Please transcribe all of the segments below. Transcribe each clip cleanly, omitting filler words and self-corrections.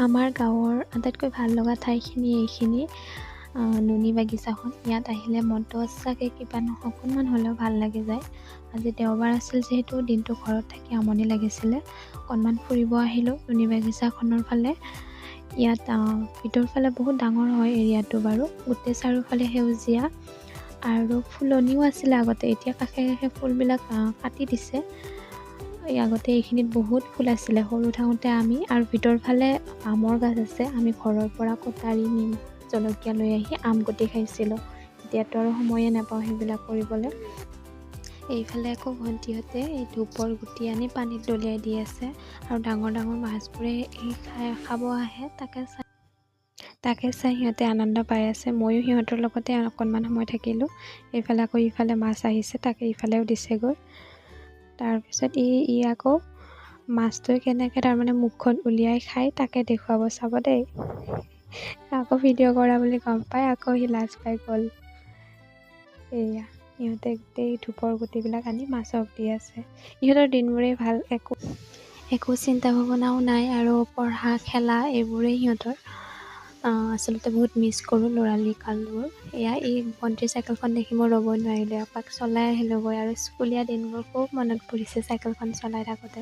আমাৰ গাঁৱৰ আটাইতকৈ ভাল লগা ঠাইখিনি এইখিনি নুনী বাগিচাখন। ইয়াত আহিলে মনটো সঁচাকৈ কিবা অকণমান হ'লেও ভাল লাগি যায়। আজি দেওবাৰ আছিল যিহেতু দিনটো ঘৰত থাকি আমনি লাগিছিলে, অকণমান ফুৰিব আহিলোঁ নুনী বাগিচাখনৰ ফালে। ইয়াত ভিতৰ ফালে বহুত ডাঙৰ হয় এৰিয়াটো বাৰু, গোটেই চাৰিওফালে সেউজীয়া আৰু ফুলনিও আছিলে আগতে, এতিয়া কাষে কাষে ফুলবিলাক কাটি দিছে। আগতে এইখিনিত বহুত ফুল আছিলে সৰু থাকোঁতে আমি, আৰু ভিতৰ ফালে আমৰ গাছ আছে। আমি ঘৰৰ পৰা কটাৰী নিম জলকীয়া লৈ আহি আম কুটি খাইছিলোঁ। এতিয়াতো আৰু সময়ে নাপাওঁ সেইবিলাক কৰিবলৈ। এইফালে আকৌ ভণ্টিহঁতে এই ধূপৰ গুটি আনি পানীত দলিয়াই দি আছে, আৰু ডাঙৰ ডাঙৰ মাছবোৰে এই খাব আহে। তাকে চাই সিহঁতে আনন্দ পাই আছে। ময়ো সিহঁতৰ লগতে অকণমান সময় থাকিলোঁ। এইফালে আকৌ ইফালে মাছ আহিছে, তাকে ইফালেও দিছেগৈ। তাৰপিছত ই আকৌ মাছটোৱে কেনেকৈ তাৰমানে মুখখন উলিয়াই খায় তাকে দেখুৱাব, চাব দেই। আকৌ ভিডিঅ' কৰা বুলি গম পাই আকৌ সি লাজ পাই গ'ল। এয়া ইহঁতে গোটেই ধূপৰ গুটিবিলাক আনি মাছক দি আছে। ইহঁতৰ দিনবোৰেই ভাল, একো চিন্তা ভাৱনাও নাই, আৰু পঢ়া খেলা এইবোৰেই সিহঁতৰ। আচলতে বহুত মিছ কৰোঁ ল'ৰালি কালবোৰ। এয়া এই ভণ্টিৰ চাইকেলখন দেখি মই ৰ'বই নোৱাৰিলোঁ, এপাক চলাই আহিলোঁগৈ। আৰু স্কুলীয়া দিনবোৰ খুব মনত পৰিছে চাইকেলখন চলাই থাকোঁতে।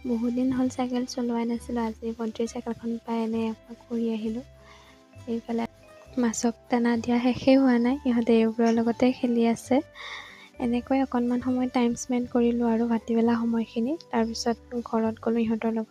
বহুত দিন হ'ল চাইকেল চলোৱাই নাছিলোঁ, আজি ভণ্টিৰ চাইকেলখন পাই এনেই এপাক ঘূৰি আহিলোঁ। এইফালে মাছক দানা দিয়া শেষেই হোৱা নাই, ইহঁতে এইবোৰৰ লগতে খেলি আছে। এনেকৈ অকণমান সময় টাইম স্পেণ্ড কৰিলোঁ আৰু ভাটিবেলা সময়খিনি। তাৰপিছত ঘৰত গ'লোঁ ইহঁতৰ লগত।